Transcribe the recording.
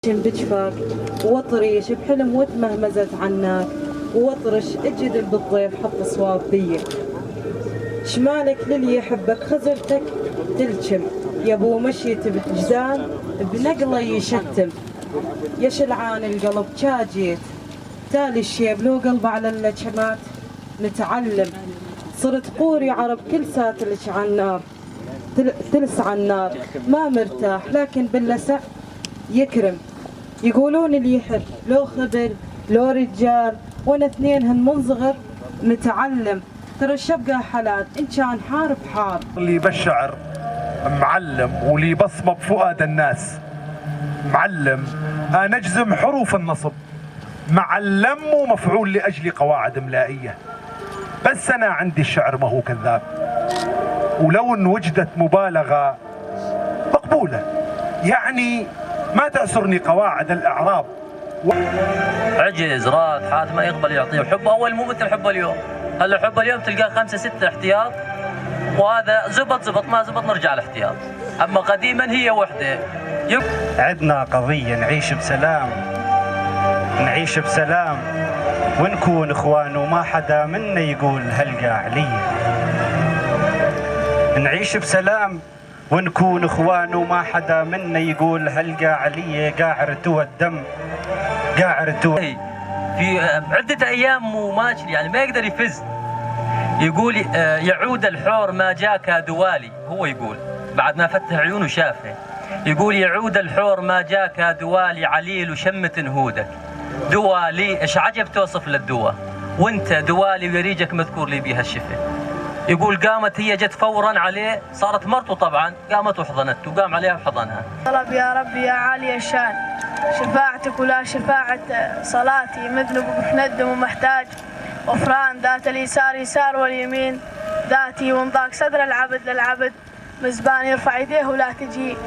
بجفاك وطريش بحلم وتمهمزت عناك وطرش اجد بالضيف حط صواب بيك شمالك للي يحبك خزرتك تلجم يا ابو مشيت بجزان بنقله يشتم يا شلعان القلب جاجيت تالي الشيب لو قلب على اللجمات نتعلم صرت قوري عرب كل ساتلك على النار تلسع النار ما مرتاح لكن باللسع يكرم يقولون اللي يحب لو خبل لو رجال وانا اثنينهن من صغر نتعلم ترى الشبقة حلال ان كان حارب حار اللي بالشعر معلم ولي بصمة بفؤاد الناس معلم انا اجزم حروف النصب معلم ومفعول لاجل قواعد املائية بس انا عندي الشعر ما هو كذاب ولو ان وجدت مبالغة مقبولة يعني ما تأسرني قواعد الإعراب عجز راد حاتم ما يقبل يعطيه حب أول مو مثل حب اليوم هلا حب اليوم تلقاه 5 6 احتياط وهذا زبط ما زبط نرجع الاحتياط أما قديما هي وحدة عندنا قضية نعيش بسلام ونكون اخوان وما حدا منا يقول هلقى علي نعيش بسلام ونكون اخوان وما حدا منا يقول هلقى علي قاعر توى الدم قاعر توى في عدة أيام وماشي يعني ما يقدر يفز يقول يعود الحور ما جاك دوالي هو يقول بعد ما فتح عيونه شافه يقول يعود الحور ما جاك دوالي عليل وشمة هودك دوالي ايش عجب توصف للدواء وانت دوالي وريجك مذكور لي بها الشفه يقول قامت هي جت فورا عليه صارت مرته طبعا قامت وحضنته وقام عليها وحضنها طلب يا ربي يا عالي الشان شفاعتك ولا شفاعة صلاتي مذنب ومحندم ومحتاج غفران ذات اليسار يسار واليمين ذاتي وانضاق صدر العبد للعبد مزبان يرفع يديه ولا تجي